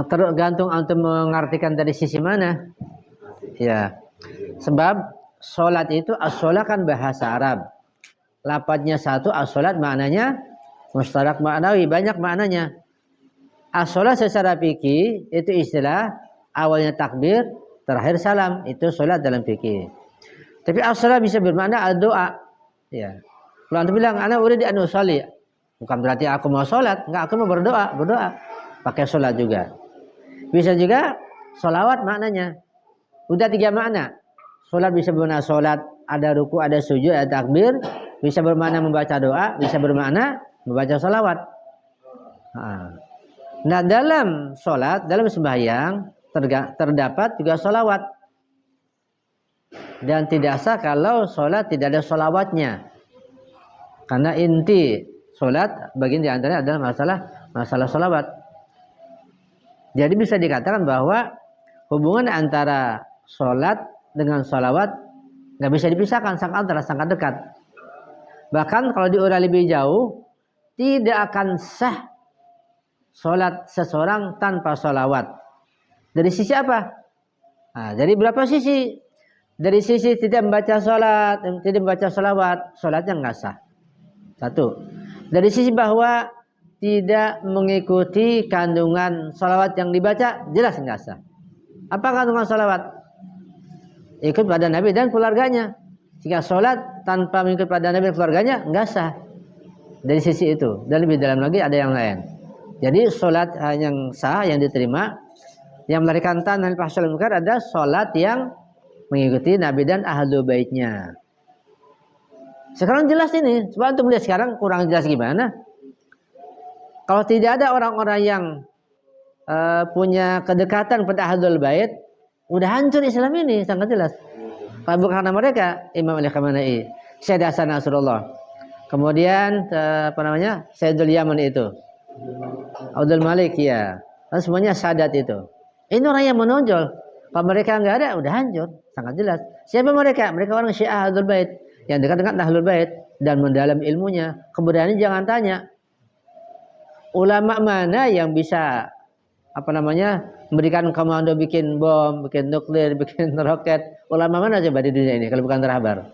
Tergantung antum mengartikan dari sisi mana. Ya. Sebab sholat itu as-sholat kan bahasa Arab. Lafadznya satu, as-sholat maknanya mustarak maknawi, banyak maknanya. As-sholat secara fikih itu istilah awalnya takbir, terakhir salam, itu sholat dalam fikih. Tapi as-sholat bisa bermakna doa. Ya. Kalau antum bilang ana urid an usolli, bukan berarti aku mau sholat, enggak, aku mau berdoa, pakai sholat juga. Bisa juga sholawat maknanya. Udah 3 makna. Sholat bisa bermakna sholat, ada ruku, ada sujud, ada takbir. Bisa bermakna membaca doa, bisa bermakna membaca sholawat. Nah dalam sholat, dalam sembahyang terdapat juga sholawat. Dan tidak sah kalau sholat tidak ada sholawatnya. Karena inti sholat bagian diantaranya adalah masalah sholawat. Jadi bisa dikatakan bahwa hubungan antara sholat dengan sholawat nggak bisa dipisahkan, sangat dekat. Bahkan kalau diurai lebih jauh, tidak akan sah sholat seseorang tanpa sholawat. Dari sisi apa? Nah, dari berapa sisi? Dari sisi tidak membaca sholat, tidak membaca sholawat, sholatnya nggak sah. Satu. Dari sisi bahwa tidak mengikuti kandungan sholawat yang dibaca, jelas nggak sah. Apa kandungan sholawat? Ikut pada Nabi dan keluarganya. Jika sholat tanpa mengikut pada Nabi dan keluarganya, nggak sah. Dari sisi itu. Dan lebih dalam lagi ada yang lain. Jadi sholat yang sah, yang diterima, yang melarikan tanah dari fahsyal munkar ada sholat yang mengikuti Nabi dan ahlu baitnya. Sekarang jelas ini. Coba untuk melihat sekarang kurang jelas gimana. Kalau tidak ada orang-orang yang punya kedekatan pada ahlul bait, udah hancur Islam ini, sangat jelas. Kalau bukan karena mereka, Imam Al-Khamenei, Syed Hasan Nasrullah, kemudian Sayyidul Yaman itu, Abdul Malik, ya, dan semuanya Sadat itu. Ini orang yang menonjol. Kalau mereka nggak ada, udah hancur, sangat jelas. Siapa mereka? Mereka orang Syiah Ahlul Bait yang dekat dengan Ahlul Bait dan mendalam ilmunya. Kemudian jangan tanya ulama mana yang bisa memberikan komando bikin bom, bikin nuklir, bikin roket. Ulama mana coba di dunia ini kalau bukan terhabar?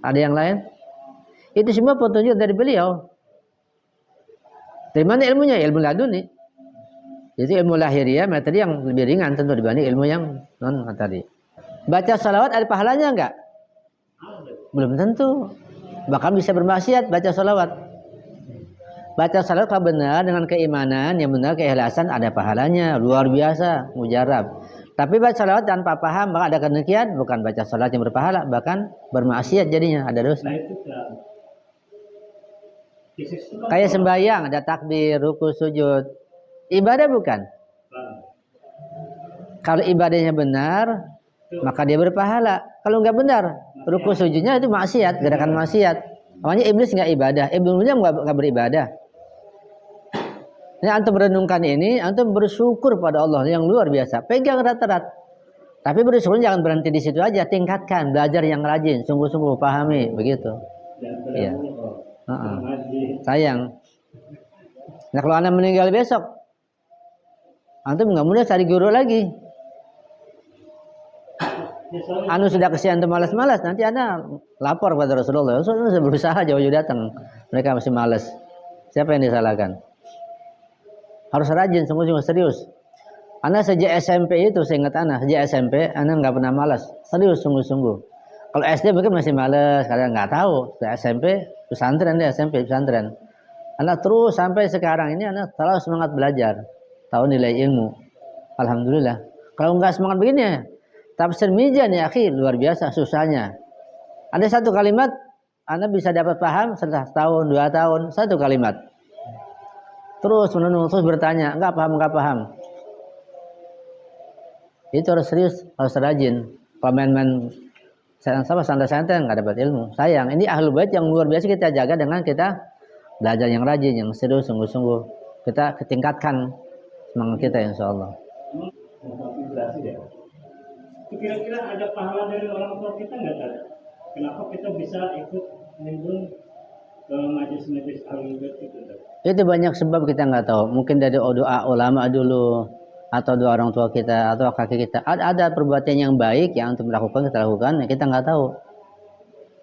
Ada yang lain? Itu semua petunjuk dari beliau. Dari mana ilmunya? Ilmu laduni. Jadi ilmu lahiriah, materi yang lebih ringan tentu dibanding ilmu yang non materi. Baca salawat ada pahalanya enggak? Belum tentu. Bahkan bisa bermaksiat baca salawat. Baca salawat kalau benar dengan keimanan yang benar, keikhlasan, ada pahalanya luar biasa, mujarab. Tapi baca salawat tanpa paham, maka ada demikian, bukan baca salawat yang berpahala, bahkan bermaksiat jadinya, ada dosa. Kayak sembahyang, ada takbir, ruku, sujud. Ibadah bukan? Kalau ibadahnya benar, maka dia berpahala. Kalau nggak benar, ruku sujudnya itu maksiat, gerakan maksiat. Makanya iblis nggak ibadah, iblisnya nggak beribadah. Ini antum merenungkan ini, antum bersyukur pada Allah yang luar biasa. Pegang erat-erat. Tapi bersyukur jangan berhenti di situ aja, tingkatkan, belajar yang rajin, sungguh-sungguh pahami, begitu. Iya. Sayang. Nah kalau anda meninggal besok, antum nggak mudah cari guru lagi. Anu sudah kesian antum malas-malas, nanti anda lapor kepada Rasulullah. Rasulullah sudah berusaha jauh-jauh datang, mereka masih malas. Siapa yang disalahkan? Harus rajin, sungguh-sungguh serius. Anda sejak SMP itu, saya ingat sejak SMP, Anda nggak pernah malas, serius, sungguh-sungguh. Kalau SD mungkin masih malas, kalian nggak tahu. Sejak SMP, pesantren deh, SMP pesantren. Anda terus sampai sekarang ini, Anda selalu semangat belajar, tahu nilai ilmu. Alhamdulillah. Kalau nggak semangat begini, tafsir mizan ya akhi, luar biasa susahnya. Ada satu kalimat, Anda bisa dapat paham setelah setahun, 2 tahun, satu kalimat. Terus menenung, terus bertanya, nggak paham. Itu harus serius, harus rajin. Kalau main-main santai-santai nggak dapat ilmu. Sayang, ini ahlul bait yang luar biasa kita jaga dengan kita belajar yang rajin, yang serius, sungguh-sungguh. Kita ketingkatkan semangat kita insya Allah. Kira-kira ada pahala dari orang tua kita nggak ada? Kenapa kita bisa ikut menimbun ke majelis ahlul bait itu? Itu banyak sebab kita nggak tahu. Mungkin dari doa ulama dulu. atau dua orang tua kita atau kakek kita, ada perbuatan yang baik yang untuk melakukan kita lakukan, kita nggak tahu.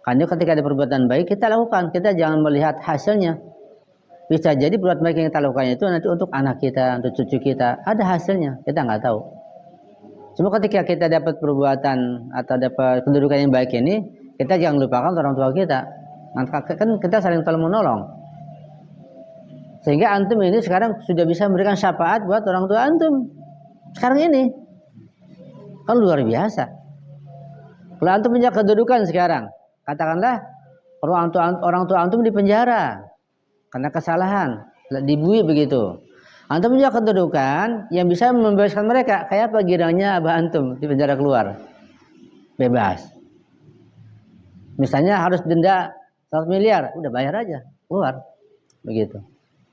Karena ketika ada perbuatan baik kita lakukan, kita jangan melihat hasilnya. Bisa jadi perbuatan baik yang kita lakukan itu nanti untuk anak kita, untuk cucu kita, ada hasilnya, kita nggak tahu. Cuma ketika kita dapat perbuatan atau dapat kedudukan yang baik ini, kita jangan lupakan orang tua kita. Kan kita saling tolong menolong. Sehingga antum ini sekarang sudah bisa memberikan syafaat buat orang tua antum. Sekarang ini kan luar biasa. Kalau antum punya kedudukan sekarang, katakanlah orang tua antum di penjara karena kesalahan, dibui begitu. Antum punya kedudukan yang bisa membebaskan mereka. Kayak apa girangnya abah antum di penjara keluar bebas. Misalnya harus denda 100 miliar, udah bayar aja keluar begitu.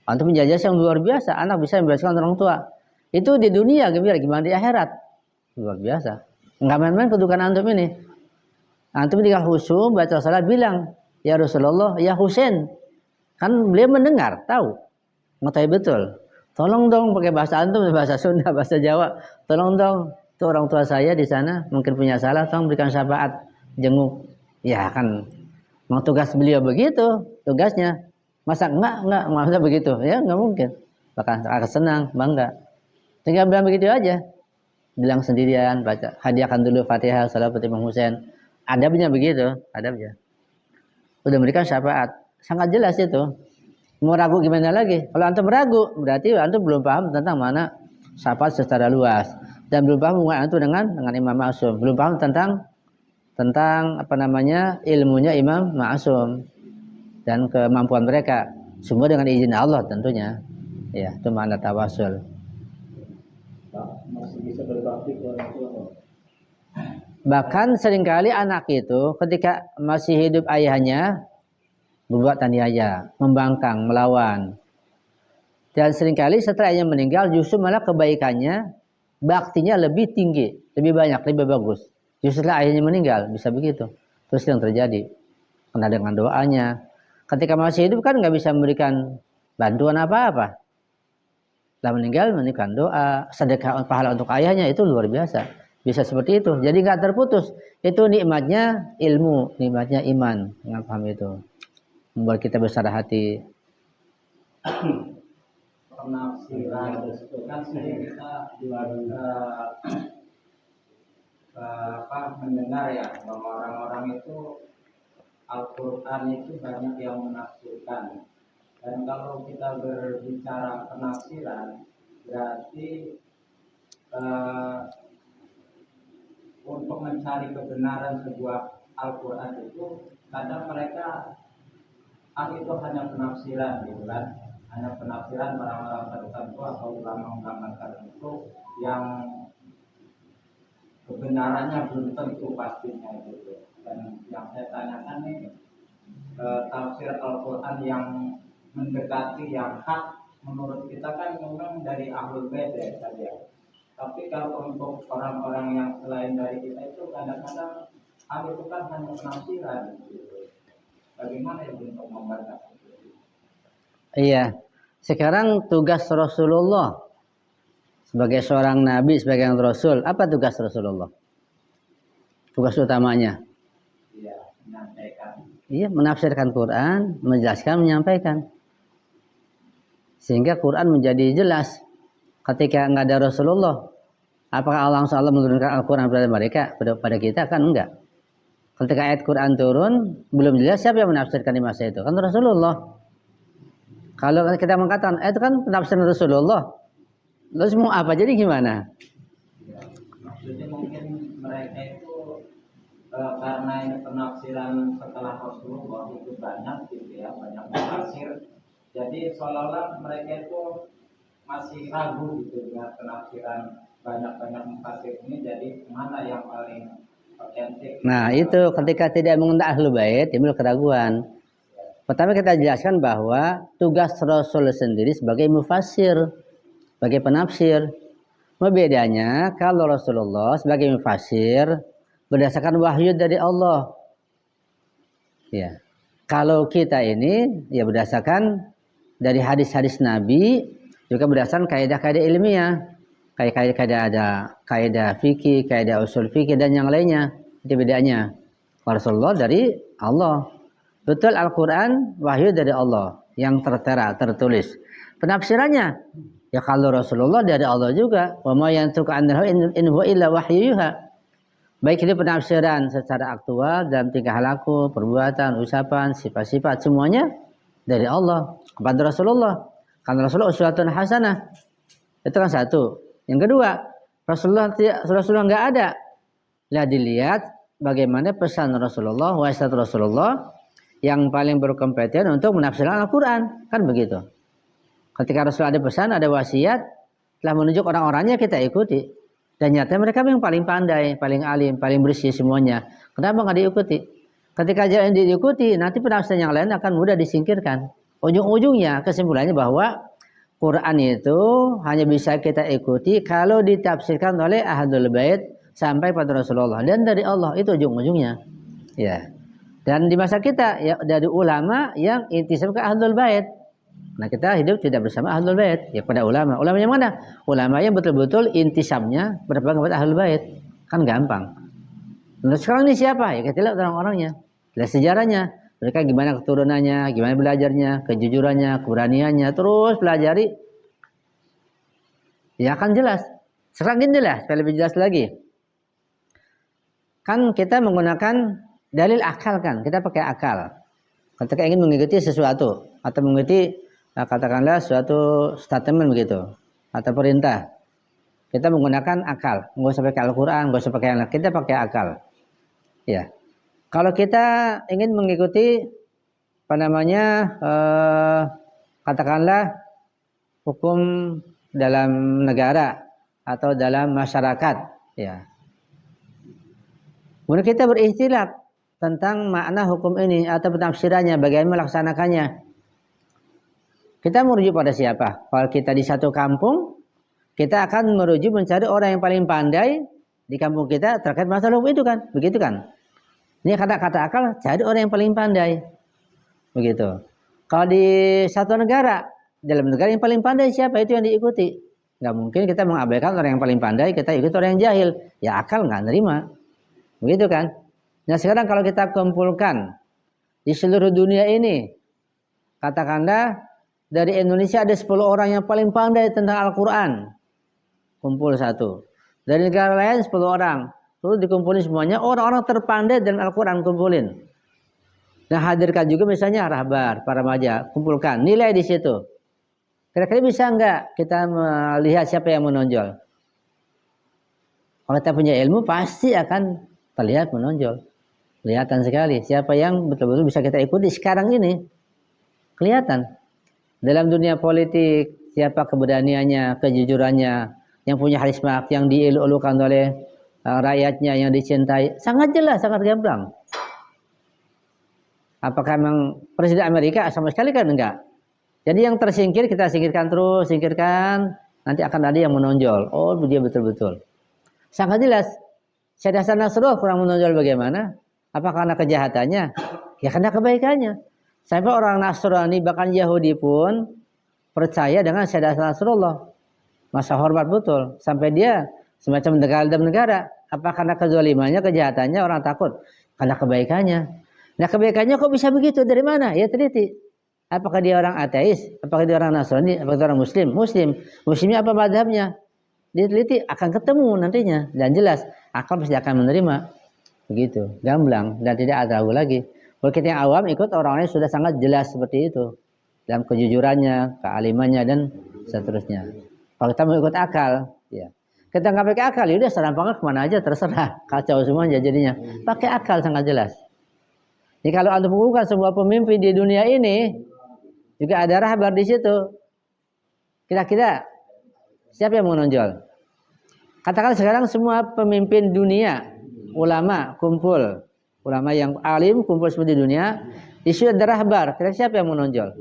Antum punya jasa yang luar biasa, anak bisa membebaskan orang tua. Itu di dunia gimana di akhirat luar biasa. Nggak main-main kedudukan antum ini. Antum tinggal khusyuk baca salat bilang, ya Rasulullah, ya Husain. Kan beliau mendengar, tahu, mengetahui betul. Tolong dong pakai bahasa antum, bahasa Sunda, bahasa Jawa. Tolong dong, tuh orang tua saya di sana mungkin punya salah, tolong berikan syafaat, jenguk. Ya kan, mau tugas beliau begitu, tugasnya. Masa enggak, masa begitu? Ya enggak mungkin. Bahkan akan senang, bangga. Tinggal bilang begitu aja. Bilang sendirian, baca, hadiahkan dulu Fatihah, salawat Imam Husain. Adabnya begitu, adabnya. Udah memberikan syafaat, sangat jelas itu. Mau ragu gimana lagi? Kalau antum ragu, berarti antum belum paham tentang mana syafaat secara luas dan belum paham hubungan antum dengan Imam Ma'sum. Belum paham tentang ilmunya Imam Ma'sum dan kemampuan mereka. Semua dengan izin Allah tentunya. Ya, itu makna tawasul. Masih bisa berbakti ke orang tua. Bahkan seringkali anak itu ketika masih hidup ayahnya berbuat aniaya, membangkang, melawan. Dan seringkali setelah ayahnya meninggal justru malah kebaikannya, baktinya lebih tinggi, lebih banyak, lebih bagus. Justru setelah ayahnya meninggal bisa begitu. Terus yang terjadi karena dengan doanya. Ketika masih hidup kan nggak bisa memberikan bantuan apa-apa. Setelah meninggal memberikan doa, sedekah pahala untuk ayahnya itu luar biasa. Bisa seperti itu. Jadi nggak terputus. Itu nikmatnya ilmu, nikmatnya iman. Nggak paham itu. Membuat kita besar hati. Penafsiran itu kan sering kita mendengar ya bahwa orang-orang itu Al-Quran itu banyak yang menafsirkan. Dan kalau kita berbicara penafsiran berarti untuk mencari kebenaran sebuah Al-Quran itu kadang mereka itu hanya penafsiran gitu kan, hanya penafsiran orang-orang tertentu atau ulama-ulama tertentu yang kebenarannya belum tentu pastinya gitu. Dan yang saya tanyakan nih tafsir Al-Quran yang mendekati yang hak menurut kita kan memang dari Ahlul Bait ya saja. Tapi kalau untuk orang-orang yang selain dari kita itu kadang-kadang itu kan hanya penafsiran gitu. Bagaimana ya untuk membaca? Iya. Sekarang tugas Rasulullah sebagai seorang nabi, sebagai rasul, apa tugas Rasulullah? Tugas utamanya? Iya, menyampaikan. Iya, menafsirkan Quran, menjelaskan, menyampaikan. Sehingga Quran menjadi jelas. Ketika nggak ada Rasulullah, apakah Allah SWT menurunkan Al-Quran kepada mereka, pada kita? Kan enggak. Ketika ayat Quran turun, belum jelas siapa yang menafsirkan di masa itu. Kan Rasulullah. Kalau kita mengatakan, itu kan penafsiran Rasulullah. Lalu mau apa? Jadi gimana? Ya, maksudnya mungkin mereka itu karena ini penafsiran setelah Rasulullah itu banyak gitu ya, banyak penafsir. Jadi seolah-olah mereka itu masih ragu gitu dengan penafsiran banyak-banyak mufassir ini. Jadi mana yang paling otentik? Nah itu ketika tidak mengenal Ahlul Bait timbul keraguan. Pertama kita jelaskan bahwa tugas Rasul sendiri sebagai mufassir, sebagai penafsir. Bedanya kalau Rasulullah sebagai mufassir berdasarkan wahyu dari Allah. Ya. Kalau kita ini ya berdasarkan dari hadis-hadis Nabi, juga berdasarkan kaidah-kaidah ilmiah. Kayak ada kaidah fikih, kaidah usul fikih dan yang lainnya. Itu bedanya. Rasulullah dari Allah. Betul Al-Quran wahyu dari Allah yang tertera, tertulis. Penafsirannya ya kalau Rasulullah dari Allah juga. Wa ma yantiqu anil hawa in huwa illa wahyu yuha. Baik itu penafsiran secara aktual dalam tingkah laku, perbuatan, ucapan, sifat-sifat semuanya dari Allah kepada Rasulullah. Karena Rasulullah uswatun hasanah. Itu kan satu. Yang kedua, Rasulullah nggak ada. Lihat dilihat bagaimana pesan Rasulullah, wasiat Rasulullah yang paling berkompeten untuk menafsirkan Al-Quran. Kan begitu. Ketika Rasulullah ada pesan, ada wasiat, telah menunjuk orang-orangnya kita ikuti. Dan nyata mereka yang paling pandai, paling alim, paling bersih semuanya. Kenapa nggak diikuti? Ketika jalan diikuti, nanti penafsiran yang lain akan mudah disingkirkan. Ujung-ujungnya kesimpulannya bahwa Quran itu hanya bisa kita ikuti kalau ditafsirkan oleh Ahlul Bait sampai pada Rasulullah dan dari Allah, itu ujung-ujungnya. Ya. Dan di masa kita ya dari ulama yang intisab ke Ahlul Bait. Nah, kita hidup tidak bersama Ahlul Bait, ya pada ulama. Ulama yang mana? Ulama yang betul-betul intisabnya berpegang kepada Ahlul Bait. Kan gampang. Menurut sekarang ini siapa? Ya kita lihat orang-orangnya. Lihat sejarahnya. Mereka gimana keturunannya, gimana belajarnya, kejujurannya, keberaniannya, terus pelajari. Ya akan jelas. Sekarang gini lah, supaya lebih jelas lagi. Kan kita menggunakan dalil akal kan, kita pakai akal. Ketika ingin mengikuti sesuatu atau mengikuti katakanlah suatu statement begitu atau perintah, kita menggunakan akal. Nggak usah pakai Al-Quran, nggak usah pakai yang lain. Kita pakai akal. Ya. Kalau kita ingin mengikuti katakanlah hukum dalam negara atau dalam masyarakat, ya. Kemudian kita berikhtilaf tentang makna hukum ini atau penafsirannya, bagaimana melaksanakannya. Kita merujuk pada siapa? Kalau kita di satu kampung, kita akan merujuk mencari orang yang paling pandai di kampung kita terkait masalah hukum itu kan, begitu kan? Ini kata-kata akal, cari orang yang paling pandai. Begitu. Kalau di satu negara, dalam negara yang paling pandai siapa, itu yang diikuti. Nggak mungkin kita mengabaikan orang yang paling pandai, kita ikut orang yang jahil. Ya akal nggak nerima. Begitu kan? Nah sekarang kalau kita kumpulkan di seluruh dunia ini, katakanlah dari Indonesia ada 10 orang yang paling pandai tentang Al-Quran. Kumpul satu. Dari negara lain 10 orang. Terus dikumpulin semuanya, orang-orang terpandai dalam Al-Quran kumpulin. Nah hadirkan juga misalnya rahbar, para remaja, kumpulkan, nilai di situ. Kira-kira bisa enggak kita melihat siapa yang menonjol? Kalau kita punya ilmu pasti akan terlihat menonjol. Kelihatan sekali siapa yang betul-betul bisa kita ikuti sekarang ini. Kelihatan. Dalam dunia politik, siapa keberaniannya, kejujurannya, yang punya karisma, yang dielu-elukan oleh rakyatnya, yang dicintai, sangat jelas, sangat gamblang. Apakah memang Presiden Amerika? Sama sekali kan enggak. Jadi yang tersingkir kita singkirkan terus, singkirkan, nanti akan ada yang menonjol. Oh dia betul-betul. Sangat jelas. Syed Hasan Nasrullah kurang menonjol bagaimana? Apa karena kejahatannya? Ya karena kebaikannya. Sampai orang Nasrani bahkan Yahudi pun percaya dengan Syed Hasan Nasrullah. Masa hormat betul. Sampai dia semacam dalam negara. Apa karena kezalimannya, kejahatannya orang takut? Karena kebaikannya. Nah kebaikannya kok bisa begitu? Dari mana? Ya teliti. Apakah dia orang ateis? Apakah dia orang Nasrani? Apakah dia orang Muslim? Muslim. Muslimnya apa madhabnya? Diteliti akan ketemu nantinya. Dan jelas akal pasti akan menerima. Begitu. Gamblang. Dan tidak ada ragu lagi. Kalau kita yang awam ikut orang-orang yang sudah sangat jelas seperti itu. Dalam kejujurannya, kealimannya, dan seterusnya. Kalau kita mau ikut akal, ya. Kita nggak pakai akal, ya udah serampangan kemana aja terserah, kacau semuanya jadinya. Pakai akal sangat jelas. Jadi kalau anda mengumpulkan semua pemimpin di dunia ini, juga ada rahbar di situ. Kira-kira siapa yang menonjol? Katakan sekarang semua pemimpin dunia, ulama kumpul, ulama yang alim kumpul semua di dunia, isu ada rahbar. Kira-kira siapa yang menonjol?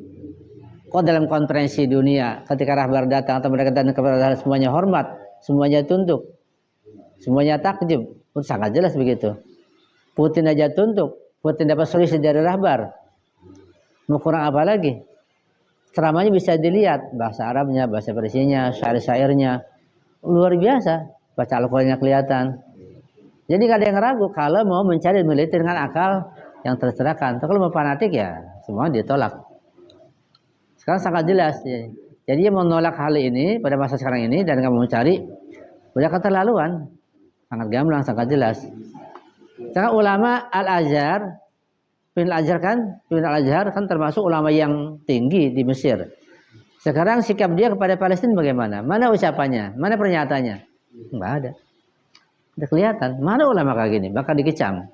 Kok dalam konferensi dunia, ketika rahbar datang atau mereka datang kepada semuanya hormat. Semuanya tunduk, semuanya takjub, pun sangat jelas begitu. Putin aja tunduk, Putin dapat solusi dari rahbar. Mau kurang apa lagi? Ceramahnya bisa dilihat, bahasa Arabnya, bahasa Persianya, syair-syairnya. luar biasa, baca Al-Qur'annya kelihatan. Jadi nggak ada yang ragu kalau mau mencari meneliti dengan akal yang tercerahkan. Kalau mau fanatik ya semua ditolak. Sekarang sangat jelas. Ya. Jadi dia menolak hal ini pada masa sekarang ini dan nggak mau mencari, udah keterlaluan, sangat gamblang, sangat jelas. Sekarang ulama Al-Azhar, Pimpinan Al-Azhar kan termasuk ulama yang tinggi di Mesir. Sekarang sikap dia kepada Palestina bagaimana? Mana ucapannya? Mana pernyataannya? Nggak ada. Udah kelihatan. Mana ulama kayak gini? Bakal dikecam.